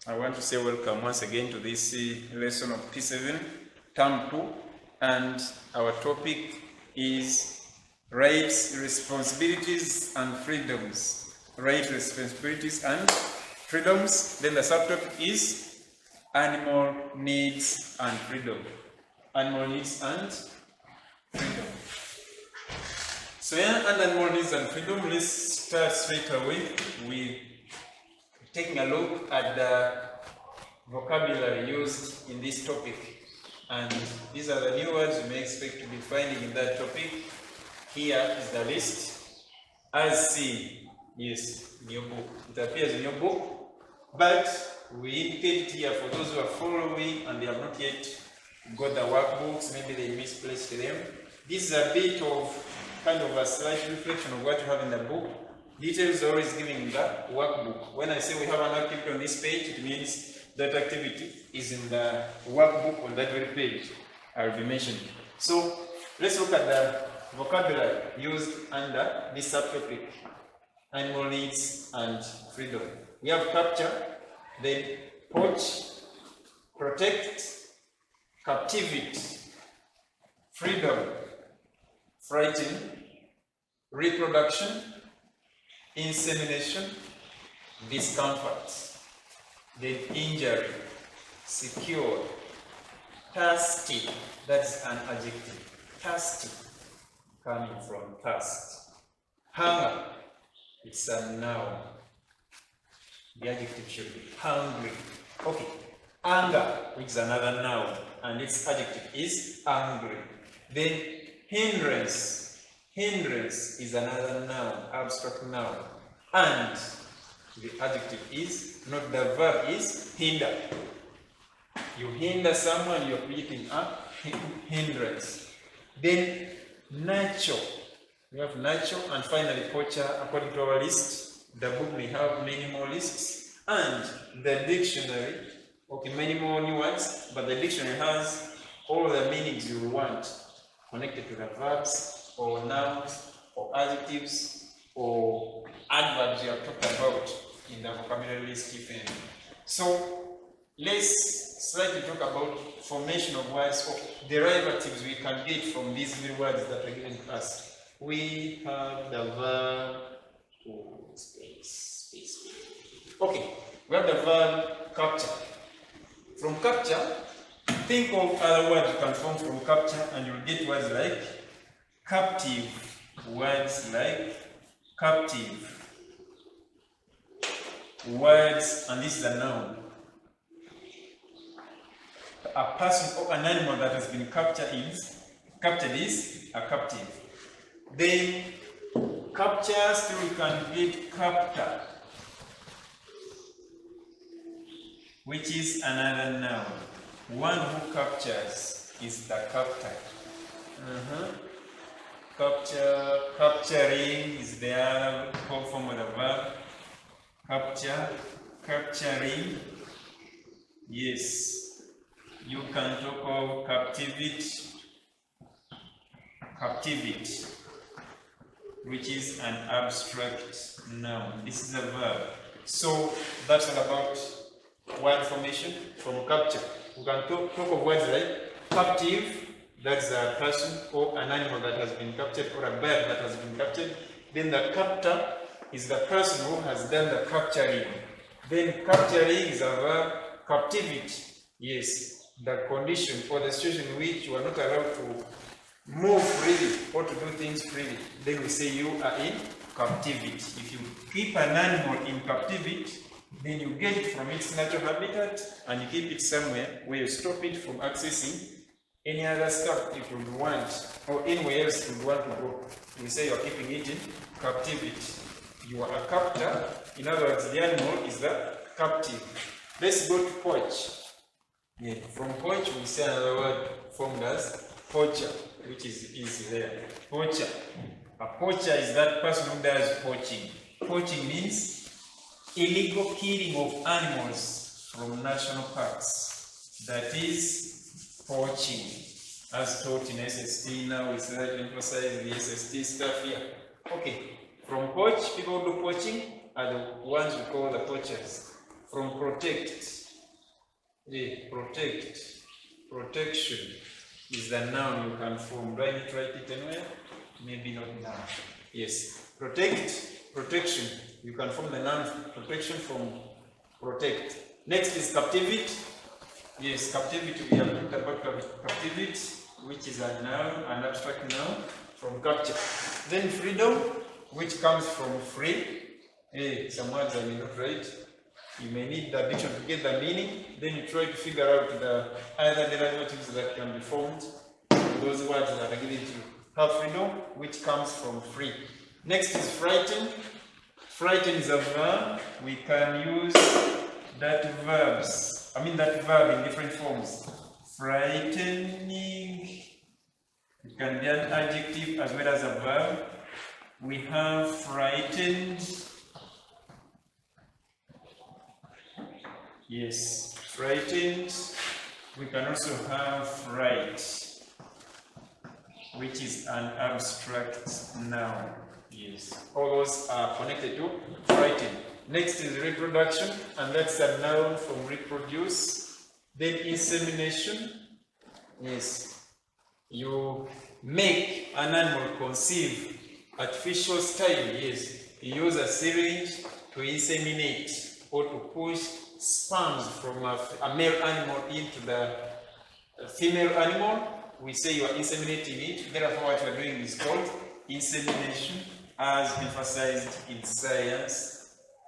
I want to say welcome once again to this lesson of P7, Term 2, and our topic is rights, responsibilities, and freedoms. Rights, responsibilities, and freedoms. Then the subtopic is animal needs and freedom. Animal needs and freedom. So under animal needs and freedom, let's start straight away with taking a look at the vocabulary used in this topic. And these are the new words you may expect to be finding in that topic. Here is the list. As seen, yes, in your book. It appears in your book, but we indicate here for those who are following and they have not yet got the workbooks, maybe they misplaced them. This is a bit of kind of a slight reflection of what you have in the book. Details are always given in the workbook. When I say we have an activity on this page, it means that activity is in the workbook on that very page. I'll be mentioning. So let's look at the vocabulary used under this subtopic, animal needs and freedom. We have capture, then poach, protect, captivity, freedom, frighten, reproduction, insemination, discomfort, then injury, secure, thirsty, that's an adjective, thirsty, coming from thirst, hunger, it's a noun, the adjective should be hungry, okay, anger, which is another noun, and its adjective is angry, then hindrance, hindrance is another noun, abstract noun, and the adjective is, not the verb is hinder. You hinder someone, you're creating a hindrance. Then natural, we have natural, and finally poacher, according to our list. The book may have many more lists, and the dictionary, okay, many more new words, but the dictionary has all the meanings you want connected to the verbs, or nouns, or adjectives, or adverbs you are talking about in the vocabulary list given. So let's slightly talk about formation of words, or derivatives we can get from these three words that are given to us. We have the verb, okay, we have the verb capture. From capture, think of other words you can form from capture, and you'll get words like captive, words like captive, words, and this is a noun. A person or an animal that has been captured is a captive. Then capture, still you can get captor, which is another noun. One who captures is the captor. Capture, capturing is the other form of the verb. Capture, capturing. Yes, you can talk of captivity, captivity, which is an abstract noun. This is a verb. So that's all about word formation from capture. We can talk of words like captive, that's a person or an animal that has been captured, or a bird that has been captured. Then the captor is the person who has done the capturing. Then capturing is a verb. Captivity, yes, the condition or the situation in which you are not allowed to move freely or to do things freely. Then we say you are in captivity. If you keep an animal in captivity, then you get it from its natural habitat and you keep it somewhere where you stop it from accessing any other stuff it would want, or anywhere else it would want to go. We say you are keeping it in captivity. You are a captor. In other words, the animal is the captive. Let's go to poach. Yeah, from poach we say another word formed as poacher, which is easy there. Poacher. A poacher is that person who does poaching. Poaching means illegal killing of animals from national parks. That is poaching, as taught in SST. Now we slightly emphasize the SST stuff here. Okay, from poach, people who do poaching are the ones we call the poachers. from protect. Protect, protection is the noun you can form. Do I need to write it anywhere? Maybe not now. Yes, protect, protection. You can form the noun protection from protect. Next is captivity. Yes, captivity. We have talked about captivity, which is a noun, an abstract noun from capture. Then freedom, which comes from free. Some words I may not write. You may need the dictionary to get the meaning. Then you try to figure out the other derivatives that can be formed from those words that are given to you. Have freedom, which comes from free. Next is frighten. Frighten is a verb. We can use that verb in different forms. Frightening. It can be an adjective as well as a verb. We have frightened. Yes, frightened. We can also have fright, which is an abstract noun. Yes, all those are connected to frightened. Next is reproduction, and that's a noun from reproduce. Then insemination. Yes, you make an animal conceive artificial style. Yes, you use a syringe to inseminate or to push sperms from a male animal into the female animal. We say you are inseminating it. Therefore, what you are doing is called insemination, as emphasized in science.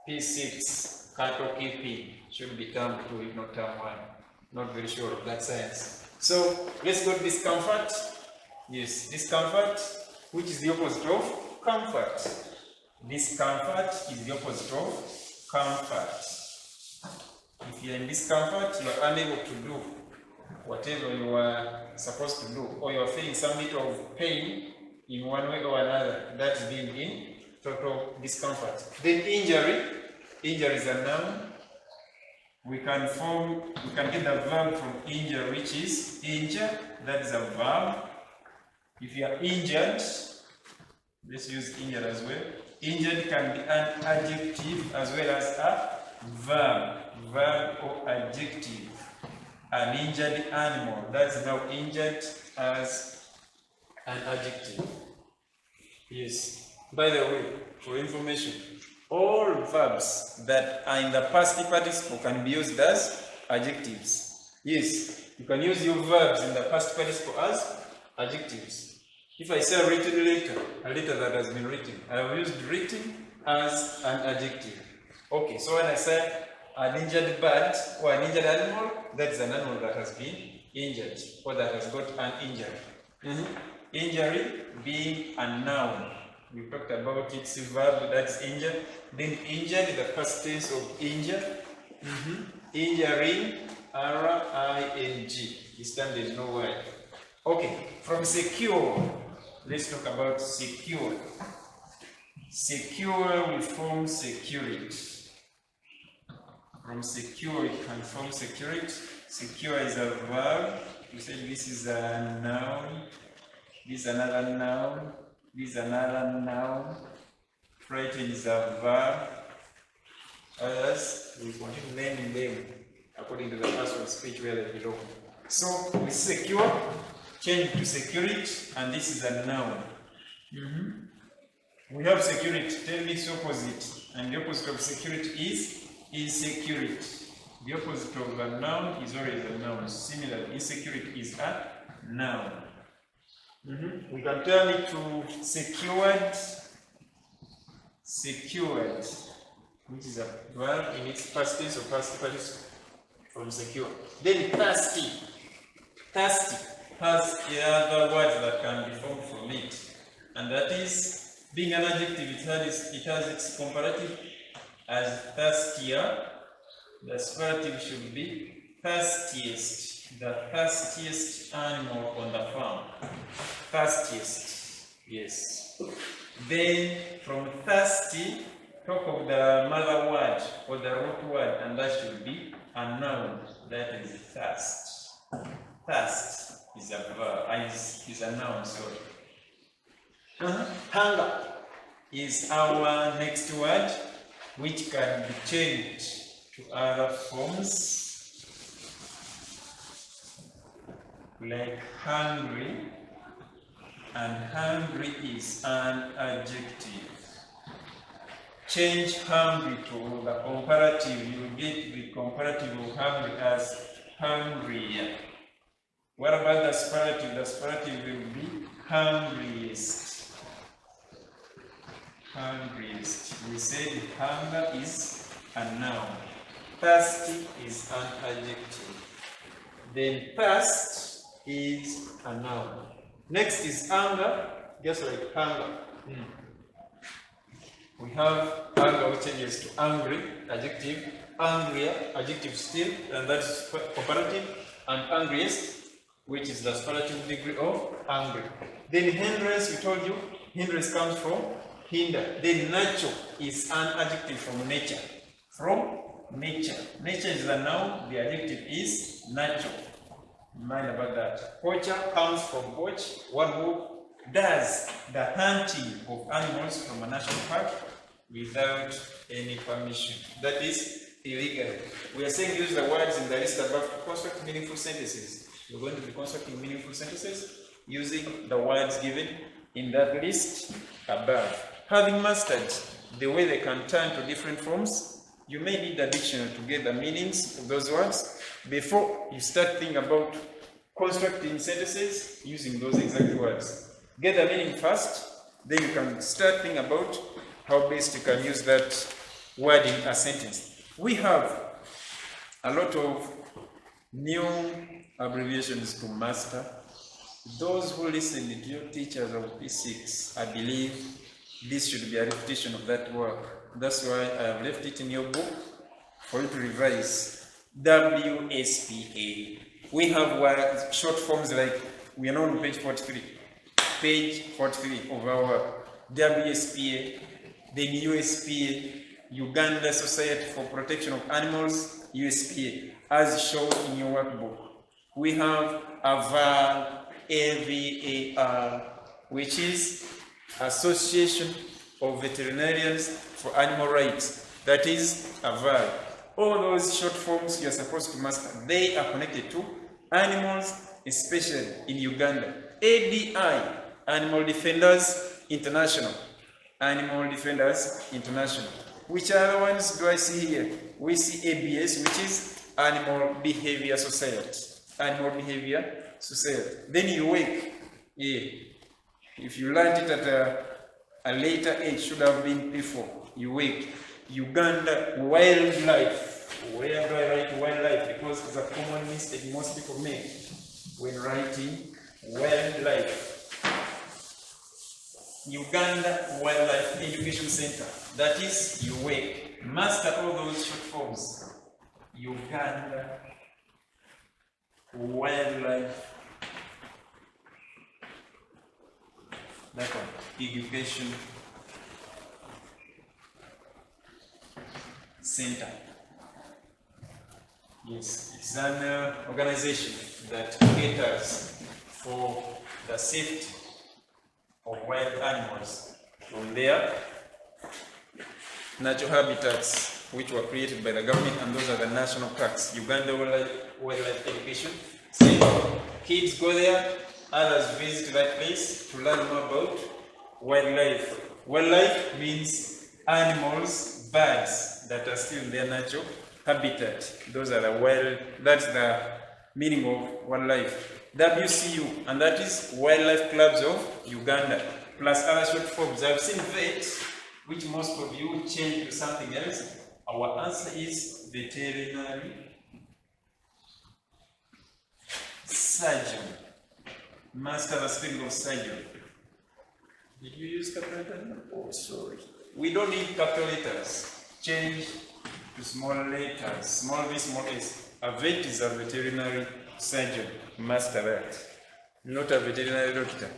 P.7 cattle keeping should be term 2, if not term 1. Not very sure of that science. So let's go to discomfort. Yes, discomfort, which is the opposite of comfort. Discomfort is the opposite of comfort. If you are in discomfort, you are unable to do whatever you are supposed to do, or you are feeling some bit of pain in one way or another. That's being in total discomfort. Then injury. Injury is a noun. We can get the verb from injure, which is injure. That is a verb. If you are injured, let's use injured as well. Injured can be an adjective as well as a verb or adjective. An injured animal, that's now injured as an adjective. Yes. By the way, for information, all verbs that are in the past participle can be used as adjectives. Yes, you can use your verbs in the past participle as adjectives. If I say a written letter, a letter that has been written, I have used written as an adjective. Okay, so when I say an injured bird or an injured animal, that's an animal that has been injured or that has got an injury. Injury being a noun. We talked about its verb, that's injured. Then injured, the past tense of injure. Injuring, R-I-N-G. This time there is no Y. Okay, from secure, let's talk about secure. Secure will form security. From secure, it can form security. Secure is a verb. We said this is a noun. This is another noun. This is another noun. Frightened is a verb. Others, we continue naming them according to the personal speech where they belong. So, we secure, change to security, and this is a noun. We have security. Tell me its opposite. And the opposite of security is insecurity. The opposite of a noun is always a noun. Similarly, insecurity is a noun. We can turn it to secured, which is a verb in its past tense or past participle from secure. Then thirsty. Thirsty has other words that can be formed from it, and that is, being an adjective, it has its comparative as thirstier. The superlative should be thirstiest, the thirstiest animal on the farm. Thirstiest, yes. Then from thirsty, talk of the mother word or the root word, and that should be a noun, that is thirst. Thirst is a verb, is a noun, sorry. Hunger is our next word, which can be changed to other forms like hungry, and hungry is an adjective. Change hungry to the comparative, you get the comparative of hungry as hungrier. What about the superlative? The superlative will be hungriest. Hungriest. We said hunger is a noun. Thirsty is an adjective. Then thirst is a noun. Next is anger, just like hunger. We have anger, which changes to angry, adjective, angrier, adjective still, and that's comparative, and angriest, which is the superlative degree of angry. Then hindrance, we told you, hindrance comes from hinder. Then nature is an adjective from nature. From nature. Nature is the noun, the adjective is nature. Mind about that. Poacher comes from poach, one who does the hunting of animals from a national park without any permission. That is illegal. We are saying use the words in the list above to construct meaningful sentences. We're going to be constructing meaningful sentences using the words given in that list above. Having mastered the way they can turn to different forms, you may need a dictionary to get the meanings of those words before you start thinking about constructing sentences using those exact words. Get the meaning first, then you can start thinking about how best you can use that word in a sentence. We have a lot of new abbreviations to master. Those who listen to your teachers of P6, I believe this should be a repetition of that work. That's why I have left it in your book for you to revise. WSPA. We have words, short forms like, we are now on page 43. Page 43 of our work. WSPA, then USPA, Uganda Society for Protection of Animals, USPA, as shown in your workbook. We have AVAR, AVAR, which is Association of Veterinarians for Animal Rights. That is AVAR. All those short forms you are supposed to master, they are connected to animals, especially in Uganda. ADI, Animal Defenders International. Animal Defenders International. Which other ones do I see here? We see ABS, which is Animal Behavior Society. Animal Behavior Society. Then you wake. Yeah. If you learned it at a later age, should have been before. You wake. Uganda Wildlife. Where do I write wildlife? Because it's a common mistake most people make when writing wildlife. Uganda Wildlife Education Center. That is, you wake. Master all those short forms. Uganda Wildlife. That one. Education Center. Yes, it's an organization that caters for the safety of wild animals from their natural habitats, which were created by the government, and those are the national parks. Uganda Wildlife Education Center. Kids go there, others visit that place to learn more about wildlife. Wildlife means animals, birds that are still in their natural habitat. Those are the wild, that's the meaning of wildlife. WCU, and that is Wildlife Clubs of Uganda, plus other short forms. I've seen vet, which most of you change to something else. Our answer is veterinary surgeon. Master the spelling of surgeon. Did you use capital letters? Oh, sorry. We don't need capital letters. Change to small letters. Small v, small s. A vet is a veterinary surgeon. Master that. Not a veterinary doctor.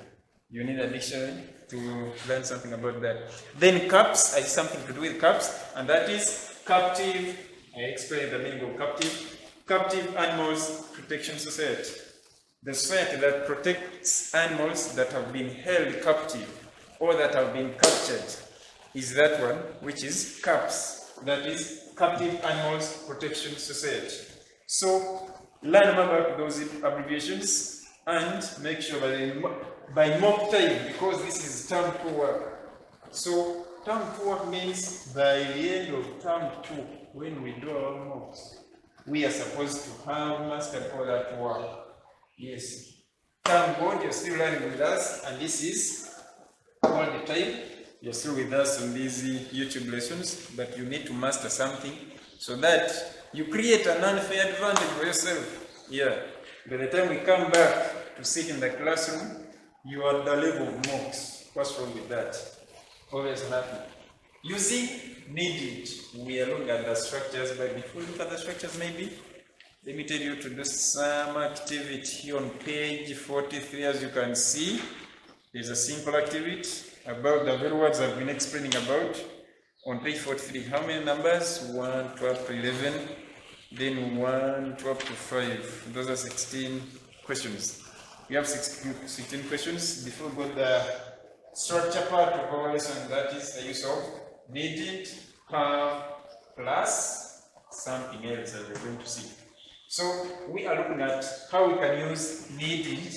You need a dictionary to learn something about that. Then CAPS is something to do with CAPS, and that is captive. I explained the meaning of captive. Captive Animals Protection Society. The society that protects animals that have been held captive or that have been captured is that one, which is CAPS. that is Captive Animals Protection Society. So learn more about those abbreviations and make sure by mock time, because this is term 2 work. So term 2 work means by the end of term 2, when we do our mocks, we are supposed to have mastered all that work. Yes. Thank God you're still learning with us, and this is all the time. You're still with us on these YouTube lessons, but you need to master something so that you create an unfair advantage for yourself. Yeah. By the time we come back to sit in the classroom, you are the level of mocks. What's wrong with that? Always nothing. Using needed, we are looking at the structures, but before we look at the structures, maybe let me tell you to do some activity on page 43. As you can see, there's a simple activity about the very words I've been explaining about on page 43. How many numbers? 1, 12 to 11, then 1, 12 to 5. Those are 16 questions. We have 16 questions. Before we go to the structure part of our lesson, that is the use of needed, have, plus something else that we're going to see. So we are looking at how we can use needed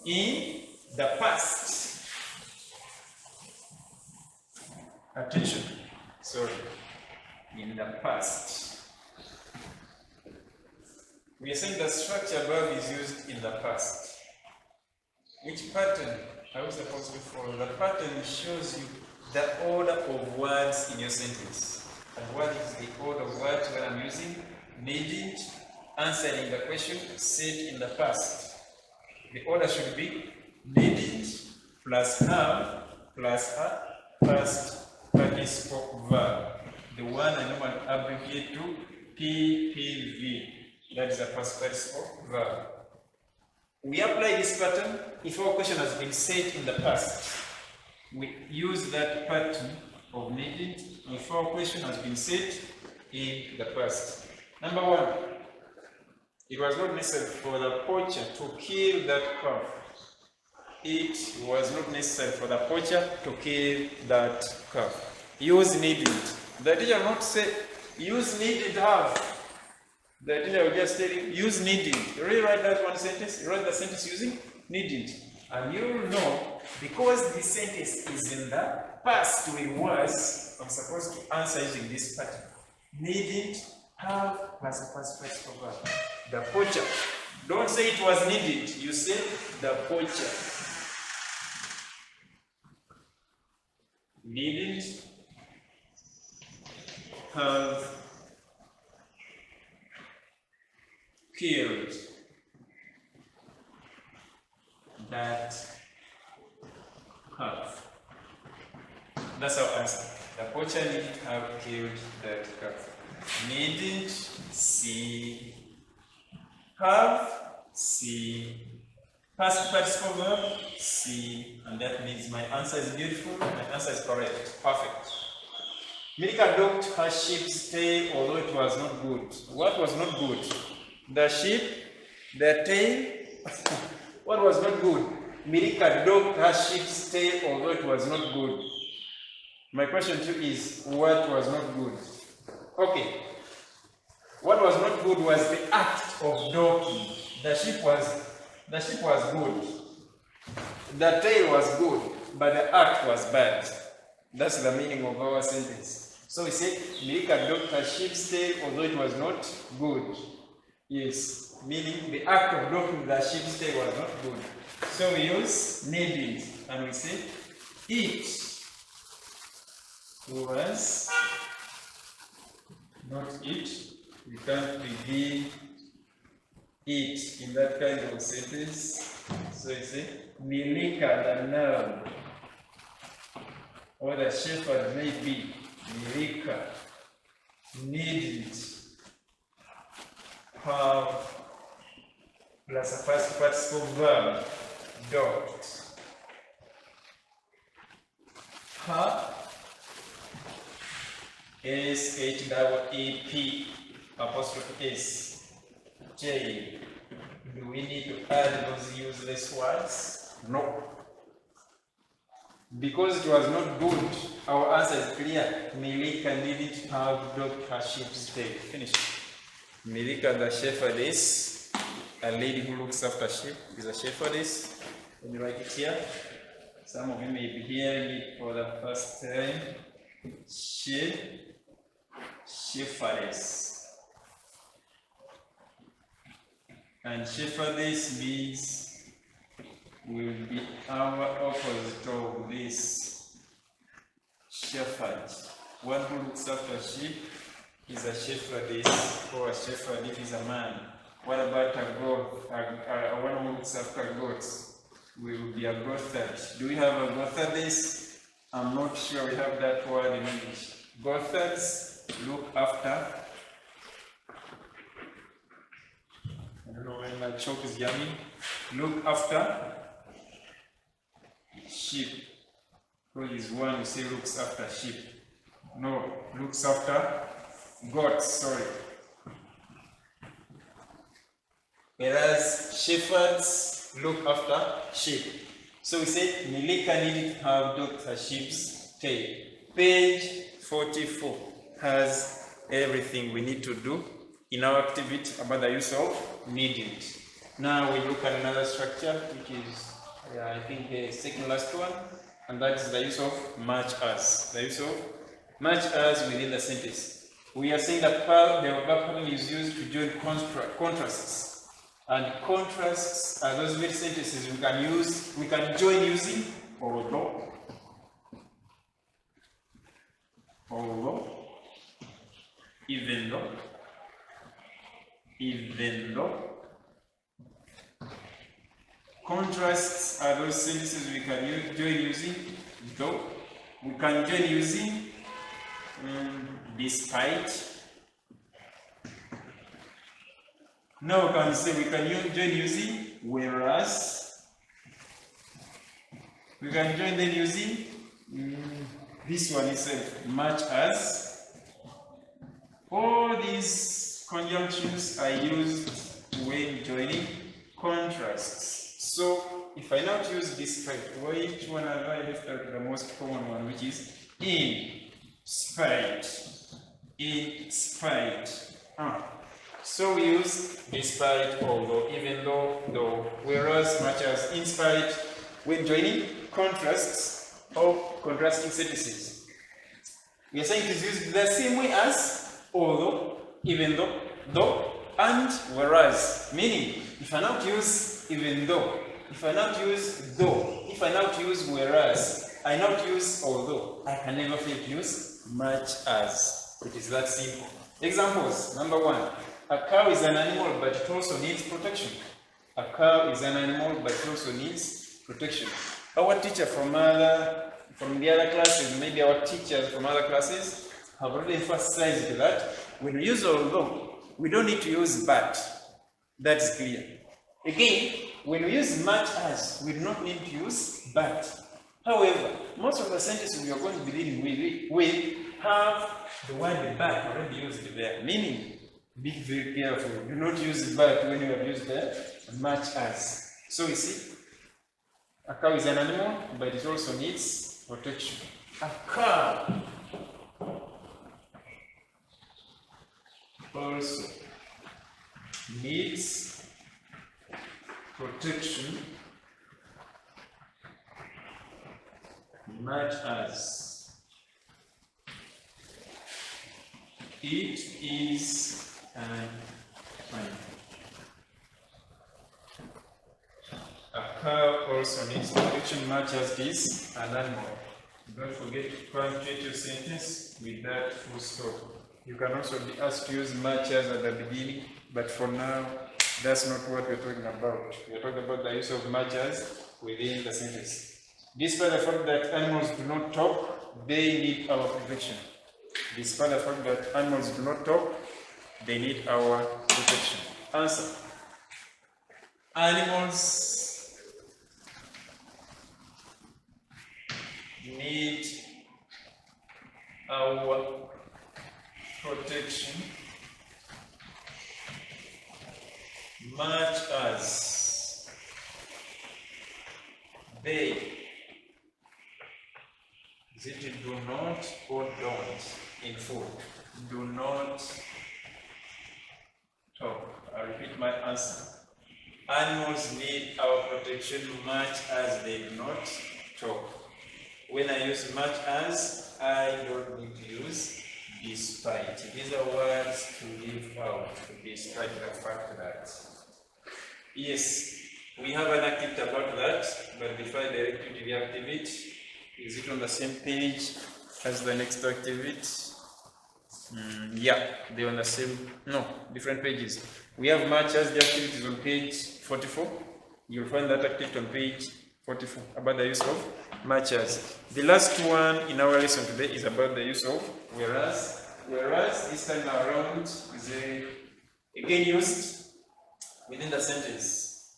in the past. Attention, sorry, in the past. We are saying the structure above is used in the past. Which pattern are we supposed to follow? The pattern shows you the order of words in your sentence. And what is the order of words that I'm using? Needed, answering the question, said in the past. The order should be needed plus have plus a past participle verb. The one I normally abbreviate to PPV. That is a past participle verb. We apply this pattern if our question has been said in the past. We use that pattern of needed if our question has been said in the past. Number 1. It was not necessary for the poacher to kill that calf. It was not necessary for the poacher to kill that calf. Use needed. The teacher will not say, use needed have. The teacher will just tell you, use needed. Rewrite that one sentence, write the sentence using needed. And you will know, because this sentence is in the past with was, I'm supposed to answer using this pattern. Needed, have, plus a past participle verb. The poacher. Don't say it was needed. You say the poacher. Needed, have, killed that calf. That's our answer. The poacher needn't have killed that calf. Needn't see, have, see, past participle verb, see, and that means my answer is beautiful, my answer is correct, perfect. Milka docked her sheep's tail, although it was not good. What was not good? The sheep, the tail. What was not good? Milka docked her sheep's tail, although it was not good. My question to you is, what was not good? Okay. What was not good was the act of docking. The sheep was good. The tail was good, but the act was bad. That's the meaning of our sentence. So we say, Milka docked her sheep's tail, although it was not good. Yes, meaning the act of docking the sheep's tail was not good. So we use needed, and we say, it was not it. We can't begin it in that kind of sentence. So you say, Milka the noun, or the shepherd may be, Milka needed have plus a past participle verb, docked. Her S-H-E-E-P apostrophe S J. Do we need to add those useless words? No. Because it was not good, our answer is clear. Milika didn't have dog her sheep's tail. Finish. Milika the shepherdess, a lady who looks after sheep, is a shepherdess. Let me write it here. Some of you may be hearing it for the first time. Shepherdess. And shepherdess means will be our opposite of this shepherd. One who looks after sheep is a shepherdess, or a shepherd if he's a man. What about a goat? One who looks after goats will be a goatherd. Do we have a goatherdess? I'm not sure we have that word in English. Goatherds look after. I don't know when my chalk is yummy. Look after sheep. Who is one who say looks after sheep? No, looks after goats, sorry. Whereas shepherds look after sheep. So we say Milika needed to have docked her sheep's tail. Page 44 has everything we need to do in our activity about the use of needed. Now we look at another structure, which is I think the second last one, and that is the use of much as. The use of much as within the sentence. We are saying that the verb pattern is used to join contrasts. And contrasts are those very sentences we can join using although, even though. Contrasts are those sentences we can join using though. We can join using despite. Now we can join using whereas. We can join them using this one itself, much as. All these conjunctions are used when joining contrasts. So if I now use despite, which one have I left out? The most common one, which is in spite. In spite. So we use despite, although, even though, whereas, much as, in spite, when joining contrasts or contrasting sentences. We are saying it is used the same way as although, even though, and whereas. Meaning, if I now use even though, if I now use though, if I now use whereas, I now use although, I can never fail to use much as. It is that simple. Examples. Number one. A cow is an animal, but it also needs protection. A cow is an animal, but it also needs protection. Our teacher from the other classes, maybe our teachers from other classes, have already emphasized that when we use although, we don't need to use but. That is clear. Again, when we use much as, we do not need to use but. However, most of the sentences we are going to be dealing with have the word but already used there, meaning be very careful. Do not use but when you have used much as. So you see, a cow is an animal, but it also needs protection. A cow also needs protection, much as it is an animal. A cow also needs protection, much as it is an animal. Don't forget to punctuate your sentence with that full stop. You can also be asked to use much as at the beginning, but for now, that's not what we're talking about. We're talking about the use of much as within the sentence. Despite the fact that animals do not talk, they need our protection. Despite the fact that animals do not talk, they need our protection. Answer. Animals need our protection much as they Is it do not or don't in food? Do not talk. I'll repeat my answer. Animals need our protection much as they do not talk. When I use much as, I don't need to use despite. These are words to leave out, despite the fact that. Yes, we have an activity about that, but before I direct you to the activity, is it on the same page as the next activity? Yeah, they're on the same, no, different pages. We have much as the activity is on page 44. You'll find that activity on page 44 about the use of much as. The last one in our lesson today is about the use of whereas. Whereas this time around is again used within the sentence.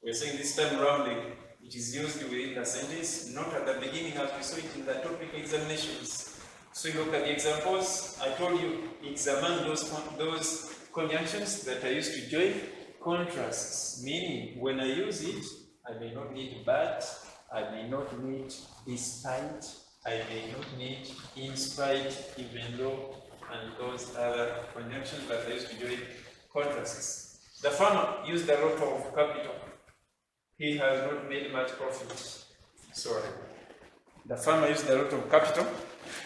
We're saying this time around it is used within the sentence, not at the beginning as we saw it in the topic examinations. So you look at the examples. I told you examine those conjunctions that I used to join contrasts, meaning when I use it, I may not need but, I may not need despite, I may not need in spite, even though, and those other conjunctions that I used to join contrasts. The farmer used a lot of capital. He has not made much profit. Sorry. The farmer used a lot of capital.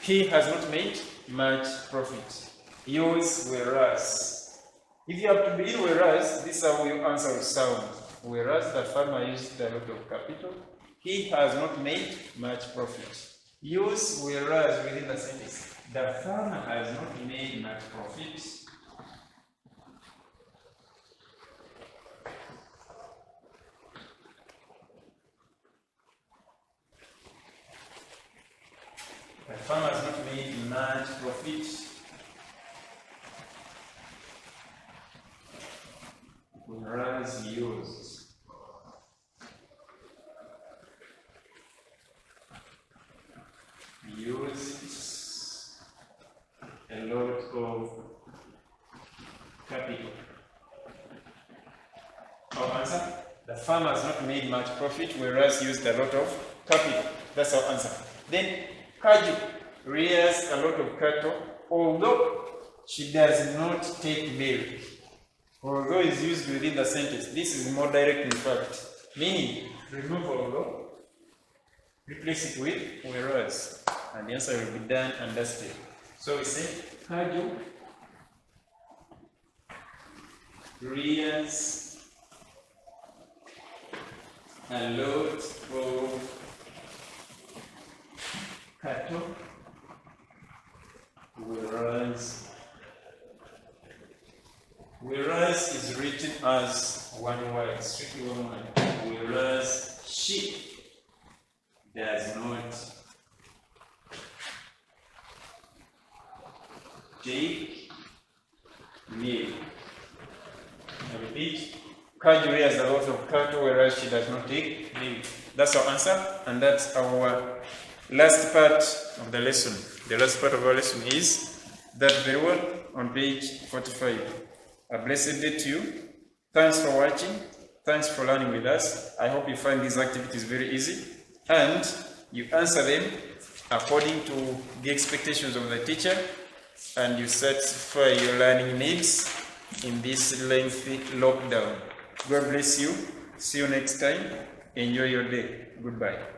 He has not made much profit. Use whereas. If you have to begin whereas, this is how your answer will sound. Whereas the farmer used a lot of capital, he has not made much profit. Use whereas within the sentence. The farmer has not made much profit. The farmer has not made much profit. Whereas used. Used a lot of capital. Our answer? The farmer has not made much profit, whereas used a lot of capital. That's our answer. Then Kaju rears a lot of cattle, although she does not take milk. Although is used within the sentence. This is more direct in fact. Meaning, remove although, replace it with whereas. And the answer will be done and dusted. So we say, Kaju rears a lot of cattle, whereas is written as one word, strictly one word. Whereas she does not take milk. I repeat, Kaju rears a lot of cattle, whereas she does not take milk. That's our answer, and that's our last part of the lesson. The last part of our lesson is that very well on page 45. A blessed day to you. Thanks for watching. Thanks for learning with us. I hope you find these activities very easy and you answer them according to the expectations of the teacher and you satisfy your learning needs in this lengthy lockdown. God bless you. See you next time. Enjoy your day. Goodbye.